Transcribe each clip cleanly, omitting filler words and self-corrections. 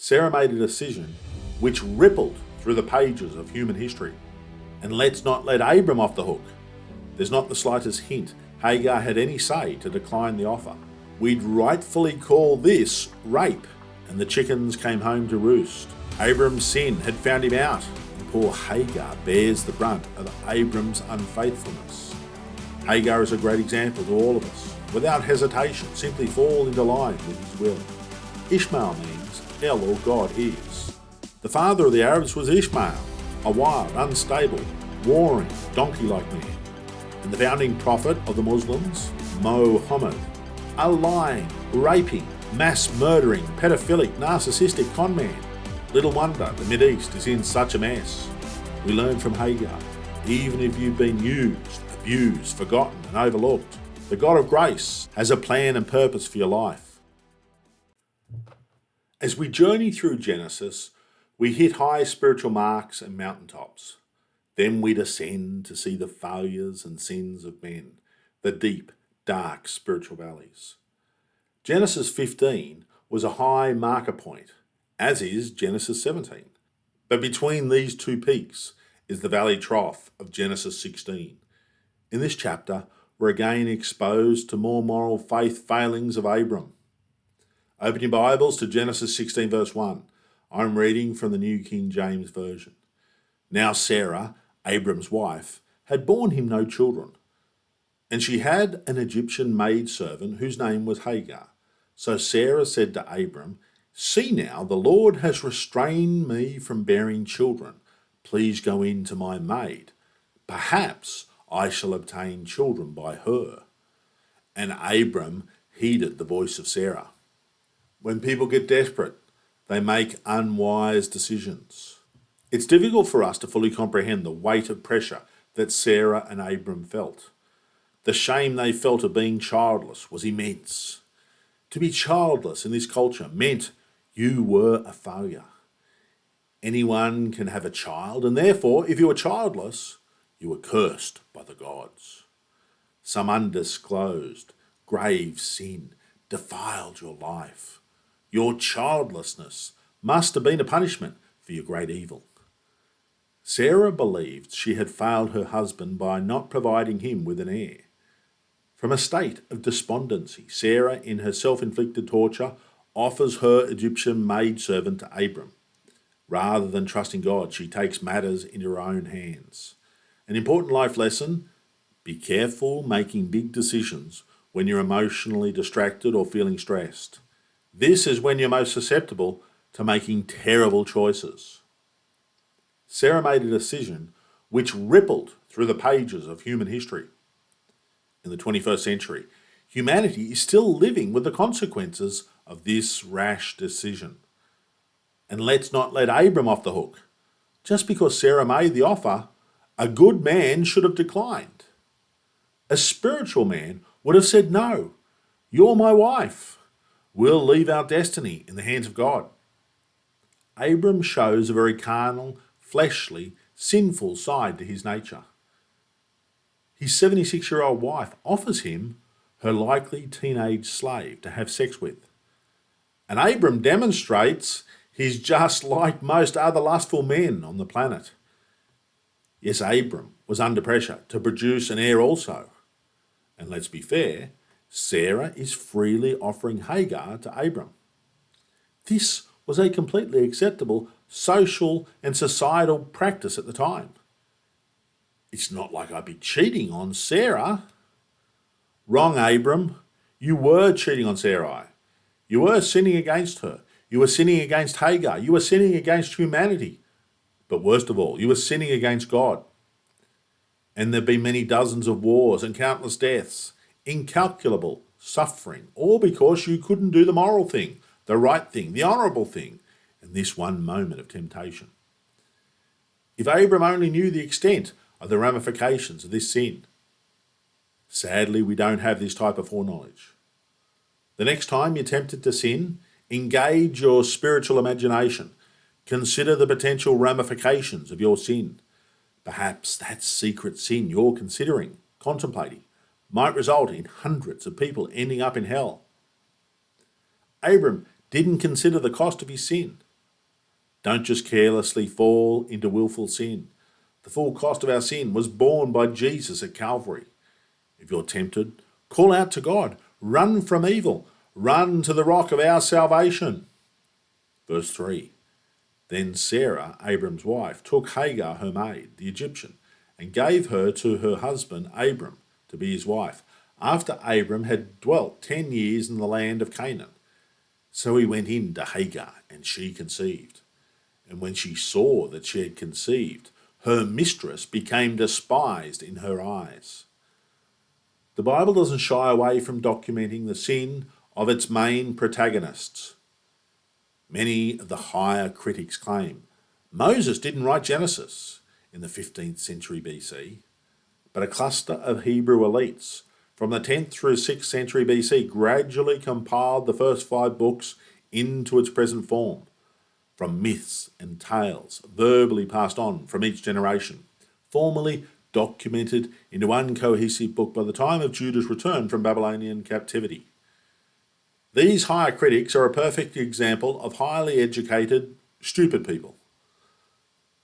Sarah made a decision which rippled through the pages of human history. And let's not let Abram off the hook. There's not the slightest hint Hagar had any say to decline the offer. We'd rightfully call this rape, and the chickens came home to roost. Abram's sin had found him out, and poor Hagar bears the brunt of Abram's unfaithfulness. Hagar is a great example to all of us. Without hesitation, simply fall into line with his will. Ishmael means El or God is. The father of the Arabs was Ishmael, a wild, unstable, warring, donkey-like man. And the founding prophet of the Muslims, Mohammed, a lying, raping, mass-murdering, pedophilic, narcissistic conman. Little wonder the Mideast is in such a mess. We learn from Hagar, even if you've been used, abused, forgotten and overlooked, the God of grace has a plan and purpose for your life. As we journey through Genesis, we hit high spiritual marks and mountaintops. Then we descend to see the failures and sins of men, the deep, dark spiritual valleys. Genesis 15 was a high marker point, as is Genesis 17. But between these two peaks is the valley trough of Genesis 16. In this chapter, we're again exposed to more moral faith failings of Abram. Open your Bibles to Genesis 16 verse 1. I'm reading from the New King James Version. Now Sarah, Abram's wife, had borne him no children, and she had an Egyptian maidservant whose name was Hagar. So Sarah said to Abram, "See now, the Lord has restrained me from bearing children. Please go in to my maid. Perhaps I shall obtain children by her." And Abram heeded the voice of Sarah. When people get desperate, they make unwise decisions. It's difficult for us to fully comprehend the weight of pressure that Sarah and Abram felt. The shame they felt of being childless was immense. To be childless in this culture meant you were a failure. Anyone can have a child, and therefore, if you were childless, you were cursed by the gods. Some undisclosed, grave sin defiled your life. Your childlessness must have been a punishment for your great evil. Sarah believed she had failed her husband by not providing him with an heir. From a state of despondency, Sarah, in her self-inflicted torture, offers her Egyptian maidservant to Abram. Rather than trusting God, she takes matters into her own hands. An important life lesson: be careful making big decisions when you're emotionally distracted or feeling stressed. This is when you're most susceptible to making terrible choices. Sarah made a decision which rippled through the pages of human history. In the 21st century, humanity is still living with the consequences of this rash decision. And let's not let Abram off the hook. Just because Sarah made the offer, a good man should have declined. A spiritual man would have said, "No, you're my wife. We'll leave our destiny in the hands of God." Abram shows a very carnal, fleshly, sinful side to his nature. His 76-year-old wife offers him her likely teenage slave to have sex with. And Abram demonstrates he's just like most other lustful men on the planet. Yes, Abram was under pressure to produce an heir also. And let's be fair, Sarah is freely offering Hagar to Abram. This was a completely acceptable social and societal practice at the time. It's not like I'd be cheating on Sarah. Wrong, Abram. You were cheating on Sarai. You were sinning against her. You were sinning against Hagar. You were sinning against humanity. But worst of all, you were sinning against God. And there have been many dozens of wars and countless deaths, incalculable suffering, all because you couldn't do the moral thing, the right thing, the honourable thing, in this one moment of temptation. If Abram only knew the extent of the ramifications of this sin. Sadly, we don't have this type of foreknowledge. The next time you're tempted to sin, engage your spiritual imagination. Consider the potential ramifications of your sin. Perhaps that secret sin you're contemplating, might result in hundreds of people ending up in hell. Abram didn't consider the cost of his sin. Don't just carelessly fall into willful sin. The full cost of our sin was borne by Jesus at Calvary. If you're tempted, call out to God. Run from evil. Run to the rock of our salvation. Verse 3. Then Sarah, Abram's wife, took Hagar, her maid, the Egyptian, and gave her to her husband Abram to be his wife, after Abram had dwelt 10 years in the land of Canaan. So he went in to Hagar, and she conceived. And when she saw that she had conceived, her mistress became despised in her eyes. The Bible doesn't shy away from documenting the sin of its main protagonists. Many of the higher critics claim Moses didn't write Genesis in the 15th century BC, but a cluster of Hebrew elites from the 10th through 6th century BC gradually compiled the first 5 books into its present form, from myths and tales verbally passed on from each generation, formally documented into one cohesive book by the time of Judah's return from Babylonian captivity. These higher critics are a perfect example of highly educated, stupid people.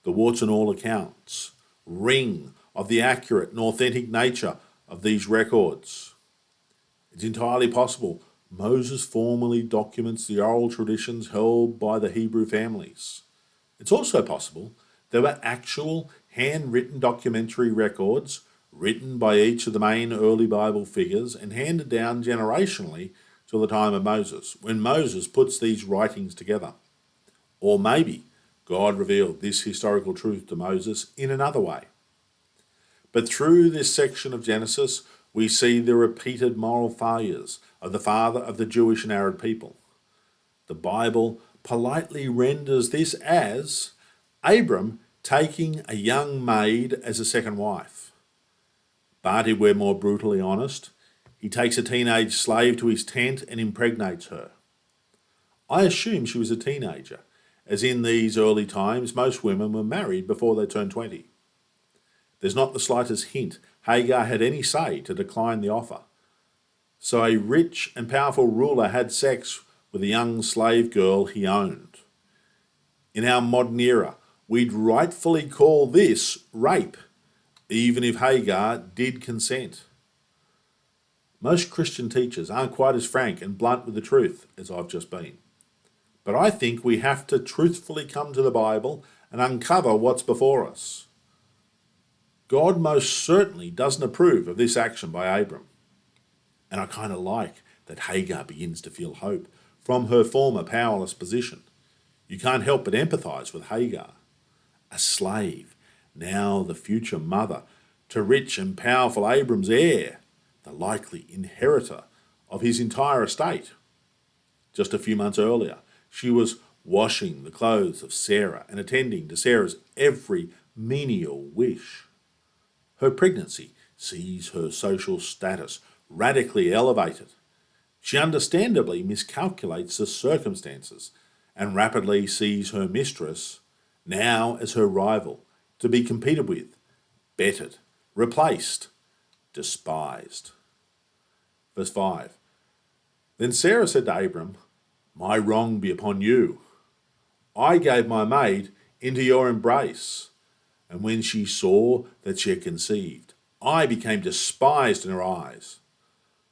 The warts and all accounts ring of the accurate and authentic nature of these records. It's entirely possible Moses formally documents the oral traditions held by the Hebrew families. It's also possible there were actual handwritten documentary records written by each of the main early Bible figures and handed down generationally till the time of Moses, when Moses puts these writings together. Or maybe God revealed this historical truth to Moses in another way. But through this section of Genesis, we see the repeated moral failures of the father of the Jewish and Arab people. The Bible politely renders this as Abram taking a young maid as a second wife. But if we're more brutally honest, he takes a teenage slave to his tent and impregnates her. I assume she was a teenager, as in these early times most women were married before they turned 20. There's not the slightest hint Hagar had any say to decline the offer. So a rich and powerful ruler had sex with a young slave girl he owned. In our modern era, we'd rightfully call this rape, even if Hagar did consent. Most Christian teachers aren't quite as frank and blunt with the truth as I've just been. But I think we have to truthfully come to the Bible and uncover what's before us. God most certainly doesn't approve of this action by Abram. And I kind of like that Hagar begins to feel hope from her former powerless position. You can't help but empathise with Hagar, a slave, now the future mother to rich and powerful Abram's heir, the likely inheritor of his entire estate. Just a few months earlier, she was washing the clothes of Sarah and attending to Sarah's every menial wish. Her pregnancy sees her social status radically elevated. She understandably miscalculates the circumstances and rapidly sees her mistress, now as her rival, to be competed with, bettered, replaced, despised. Verse 5. Then Sarah said to Abram, "My wrong be upon you. I gave my maid into your embrace, and when she saw that she had conceived, I became despised in her eyes.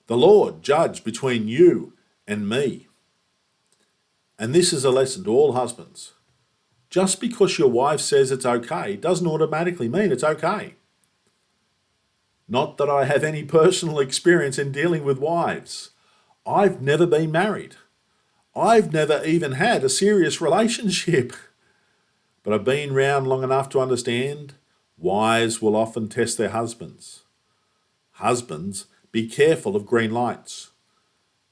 The Lord judge between you and me." And this is a lesson to all husbands. Just because your wife says it's okay doesn't automatically mean it's okay. Not that I have any personal experience in dealing with wives. I've never been married. I've never even had a serious relationship. But I've been round long enough to understand wives will often test their husbands. Husbands, be careful of green lights.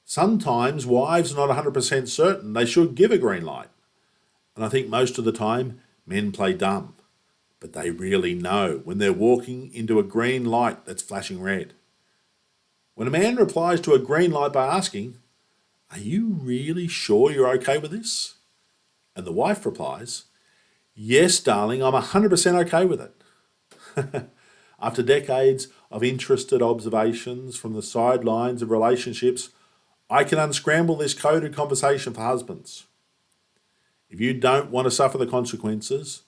Sometimes wives are not 100% certain they should give a green light. And I think most of the time men play dumb. But they really know when they're walking into a green light that's flashing red. When a man replies to a green light by asking, "Are you really sure you're okay with this?" and the wife replies, "Yes, darling, I'm 100% okay with it." After decades of interested observations from the sidelines of relationships, I can unscramble this coded conversation for husbands. If you don't want to suffer the consequences,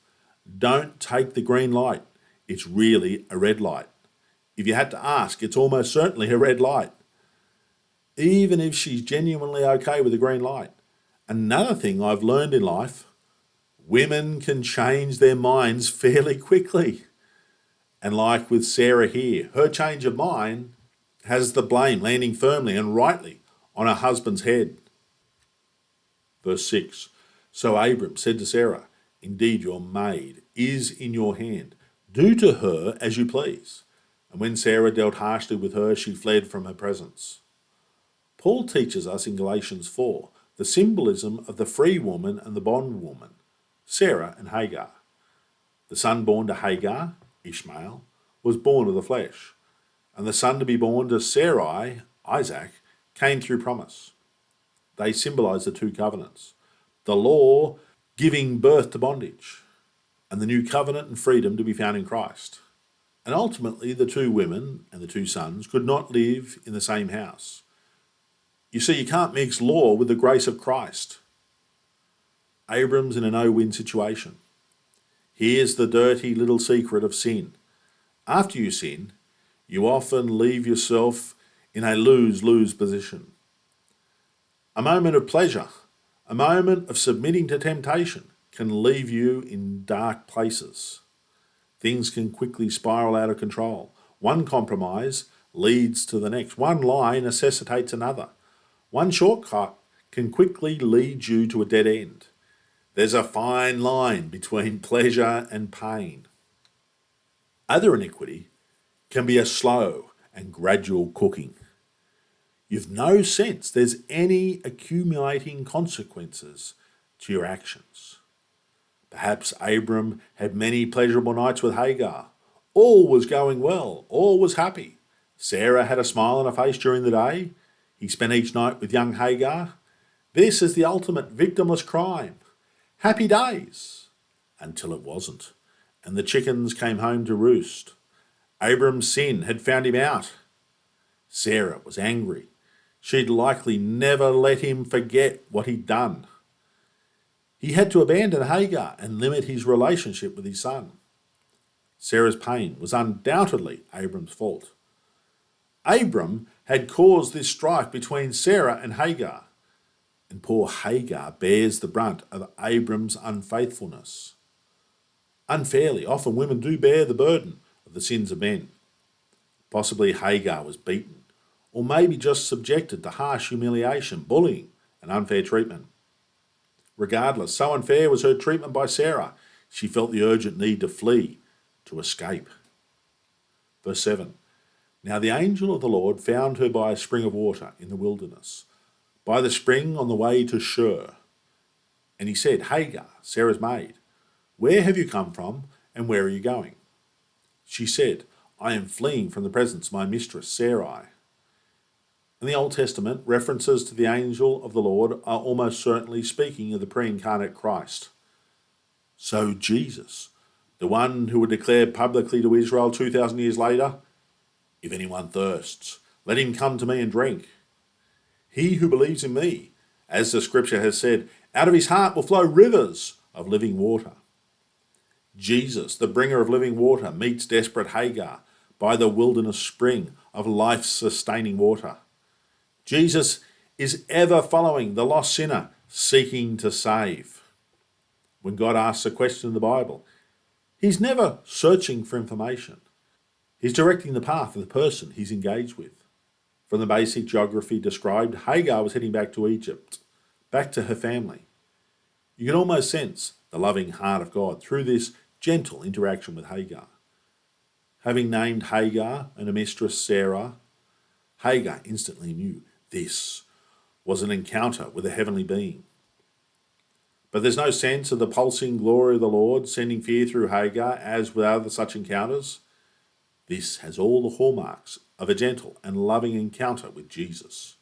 don't take the green light. It's really a red light. If you had to ask, it's almost certainly a red light. Even if she's genuinely okay with the green light. Another thing I've learned in life, women can change their minds fairly quickly. And like with Sarah here, her change of mind has the blame landing firmly and rightly on her husband's head. Verse 6, so Abram said to Sarah, indeed your maid is in your hand. Do to her as you please. And when Sarah dealt harshly with her, she fled from her presence. Paul teaches us in Galatians 4 the symbolism of the free woman and the bondwoman, Sarah and Hagar. The son born to Hagar, Ishmael, was born of the flesh, and the son to be born to Sarai, Isaac, came through promise. They symbolize the two covenants, the law giving birth to bondage, and the new covenant and freedom to be found in Christ. And ultimately, the two women and the two sons could not live in the same house. You see, you can't mix law with the grace of Christ. Abram's in a no-win situation. Here's the dirty little secret of sin. After you sin, you often leave yourself in a lose-lose position. A moment of pleasure, a moment of submitting to temptation can leave you in dark places. Things can quickly spiral out of control. One compromise leads to the next. One lie necessitates another. One shortcut can quickly lead you to a dead end. There's a fine line between pleasure and pain. Other iniquity can be a slow and gradual cooking. You've no sense there's any accumulating consequences to your actions. Perhaps Abram had many pleasurable nights with Hagar. All was going well. All was happy. Sarah had a smile on her face during the day. He spent each night with young Hagar. This is the ultimate victimless crime. Happy days. Until it wasn't, and the chickens came home to roost. Abram's sin had found him out. Sarah was angry. She'd likely never let him forget what he'd done. He had to abandon Hagar and limit his relationship with his son. Sarah's pain was undoubtedly Abram's fault. Abram had caused this strife between Sarah and Hagar, and poor Hagar bears the brunt of Abram's unfaithfulness. Unfairly, often women do bear the burden of the sins of men. Possibly Hagar was beaten, or maybe just subjected to harsh humiliation, bullying, and unfair treatment. Regardless, so unfair was her treatment by Sarah, she felt the urgent need to flee, to escape. Verse 7, now the angel of the Lord found her by a spring of water in the wilderness, by the spring on the way to Shur. And he said, Hagar, Sarah's maid, where have you come from and where are you going? She said, I am fleeing from the presence of my mistress Sarai. In the Old Testament, references to the angel of the Lord are almost certainly speaking of the pre-incarnate Christ. So Jesus, the one who would declare publicly to Israel 2,000 years later, if anyone thirsts, let him come to me and drink. He who believes in me, as the scripture has said, out of his heart will flow rivers of living water. Jesus, the bringer of living water, meets desperate Hagar by the wilderness spring of life-sustaining water. Jesus is ever following the lost sinner, seeking to save. When God asks a question in the Bible, he's never searching for information. He's directing the path of the person he's engaged with. From the basic geography described, Hagar was heading back to Egypt, back to her family. You can almost sense the loving heart of God through this gentle interaction with Hagar. Having named Hagar and her mistress Sarah, Hagar instantly knew this was an encounter with a heavenly being. But there's no sense of the pulsing glory of the Lord sending fear through Hagar as with other such encounters. This has all the hallmarks of a gentle and loving encounter with Jesus.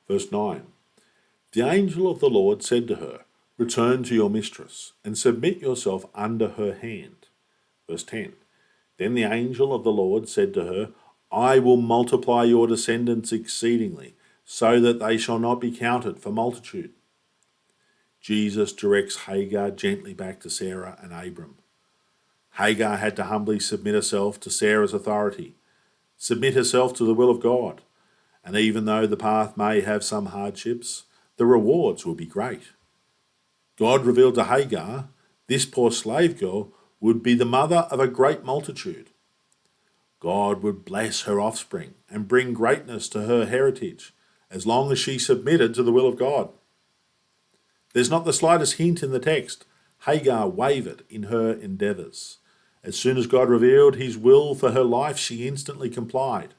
Verse 9, the angel of the Lord said to her, return to your mistress and submit yourself under her hand. Verse 10, then the angel of the Lord said to her, I will multiply your descendants exceedingly, so that they shall not be counted for multitude. Jesus directs Hagar gently back to Sarah and Abram. Hagar had to humbly submit herself to Sarah's authority, submit herself to the will of God, and even though the path may have some hardships, the rewards will be great. God revealed to Hagar, this poor slave girl would be the mother of a great multitude. God would bless her offspring and bring greatness to her heritage as long as she submitted to the will of God. There's not the slightest hint in the text. Hagar wavered in her endeavours. As soon as God revealed his will for her life, she instantly complied.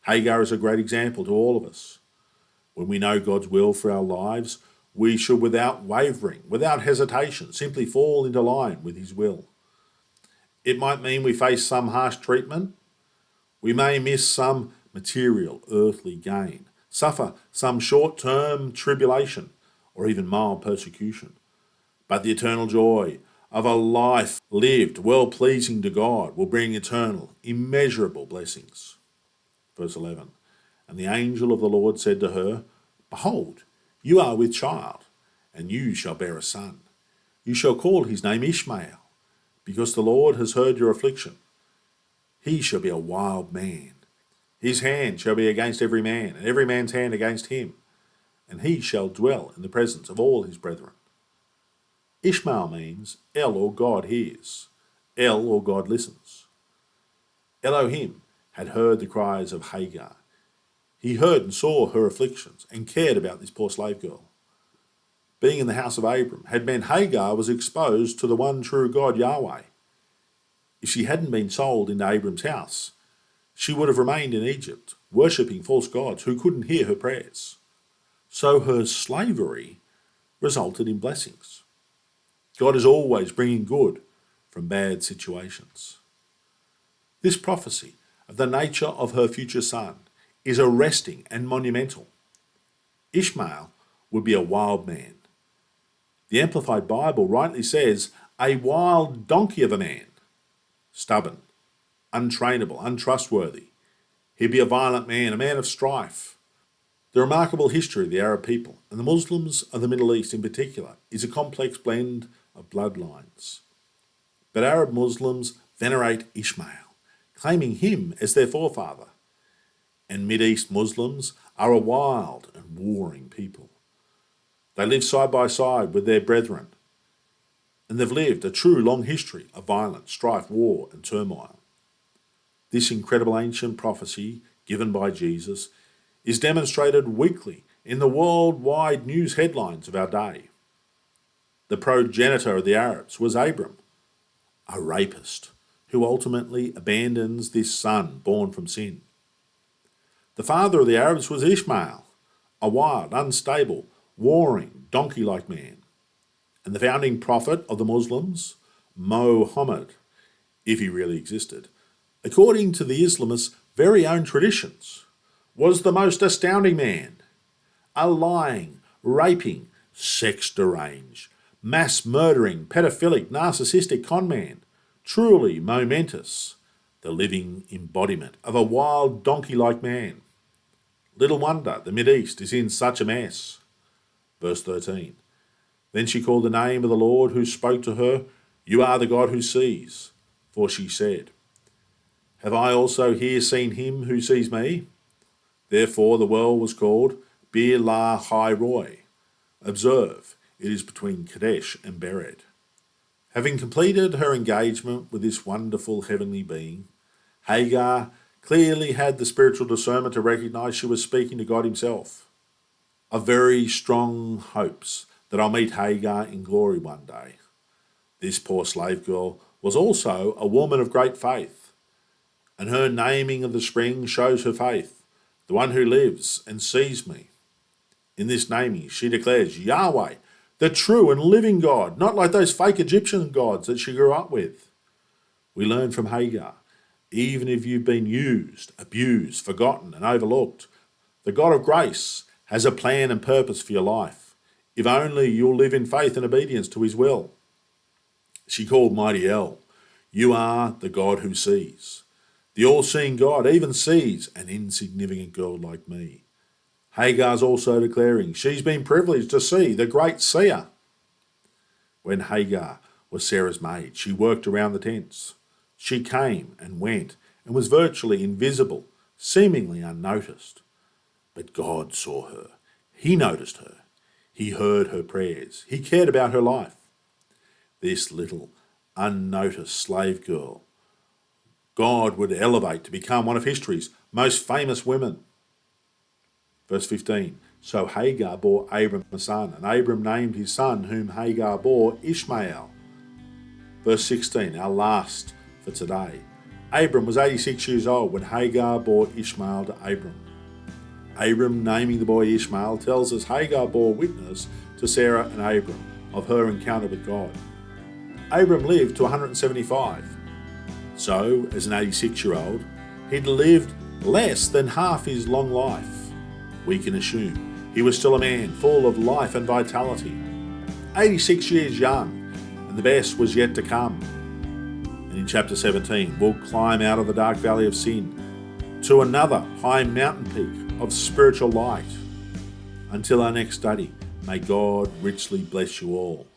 Hagar is a great example to all of us. When we know God's will for our lives, we should, without wavering, without hesitation, simply fall into line with his will. It might mean we face some harsh treatment. We may miss some material, earthly gain, suffer some short-term tribulation, or even mild persecution. But the eternal joy of a life lived well-pleasing to God will bring eternal, immeasurable blessings. Verse 11, and the angel of the Lord said to her, Behold, you are with child, and you shall bear a son. You shall call his name Ishmael, because the Lord has heard your affliction. He shall be a wild man. His hand shall be against every man, and every man's hand against him, and he shall dwell in the presence of all his brethren. Ishmael means El, or God, hears. El, or God, listens. Elohim had heard the cries of Hagar. He heard and saw her afflictions and cared about this poor slave girl. Being in the house of Abram had meant Hagar was exposed to the one true God, Yahweh. If she hadn't been sold into Abram's house, she would have remained in Egypt, worshipping false gods who couldn't hear her prayers. So her slavery resulted in blessings. God is always bringing good from bad situations. This prophecy of the nature of her future son is arresting and monumental. Ishmael would be a wild man. The Amplified Bible rightly says, a wild donkey of a man, stubborn, untrainable, untrustworthy. He'd be a violent man, a man of strife. The remarkable history of the Arab people, and the Muslims of the Middle East in particular, is a complex blend of bloodlines. But Arab Muslims venerate Ishmael, claiming him as their forefather. And Mideast Muslims are a wild and warring people. They live side by side with their brethren, and they've lived a true long history of violence, strife, war, and turmoil. This incredible ancient prophecy given by Jesus is demonstrated weekly in the worldwide news headlines of our day. The progenitor of the Arabs was Abram, a rapist who ultimately abandons this son born from sin. The father of the Arabs was Ishmael, a wild, unstable, warring, donkey-like man. And the founding prophet of the Muslims, Mohammed, if he really existed, according to the Islamists' very own traditions, was the most astounding man. A lying, raping, sex-deranged, mass-murdering, pedophilic, narcissistic con-man, truly momentous, the living embodiment of a wild donkey-like man. Little wonder the Mideast is in such a mess. Verse 13. Then she called the name of the Lord who spoke to her, You are the God who sees. For she said, Have I also here seen him who sees me? Therefore the well was called Bir La Hai Roy. Observe, it is between Kadesh and Bered. Having completed her engagement with this wonderful heavenly being, Hagar clearly had the spiritual discernment to recognize she was speaking to God himself. Of very strong hopes that I'll meet Hagar in glory one day. This poor slave girl was also a woman of great faith, and her naming of the spring shows her faith, the one who lives and sees me. In this naming, she declares Yahweh, the true and living God, not like those fake Egyptian gods that she grew up with. We learn from Hagar, even if you've been used, abused, forgotten, and overlooked, the God of grace has a plan and purpose for your life, if only you'll live in faith and obedience to his will. She called Mighty El, You are the God who sees. The all-seeing God even sees an insignificant girl like me. Hagar's also declaring she's been privileged to see the great seer. When Hagar was Sarah's maid, she worked around the tents. She came and went and was virtually invisible, seemingly unnoticed. But God saw her. He noticed her. He heard her prayers. He cared about her life. This little, unnoticed slave girl, God would elevate to become one of history's most famous women. Verse 15, so Hagar bore Abram a son, and Abram named his son whom Hagar bore Ishmael. Verse 16, our last for today. Abram was 86 years old when Hagar bore Ishmael to Abram. Abram naming the boy Ishmael tells us Hagar bore witness to Sarah and Abram of her encounter with God. Abram lived to 175. So, as an 86-year-old, he'd lived less than half his long life. We can assume he was still a man full of life and vitality. 86 years young, and the best was yet to come. And in chapter 17, we'll climb out of the dark valley of sin to another high mountain peak of spiritual light. Until our next study, may God richly bless you all.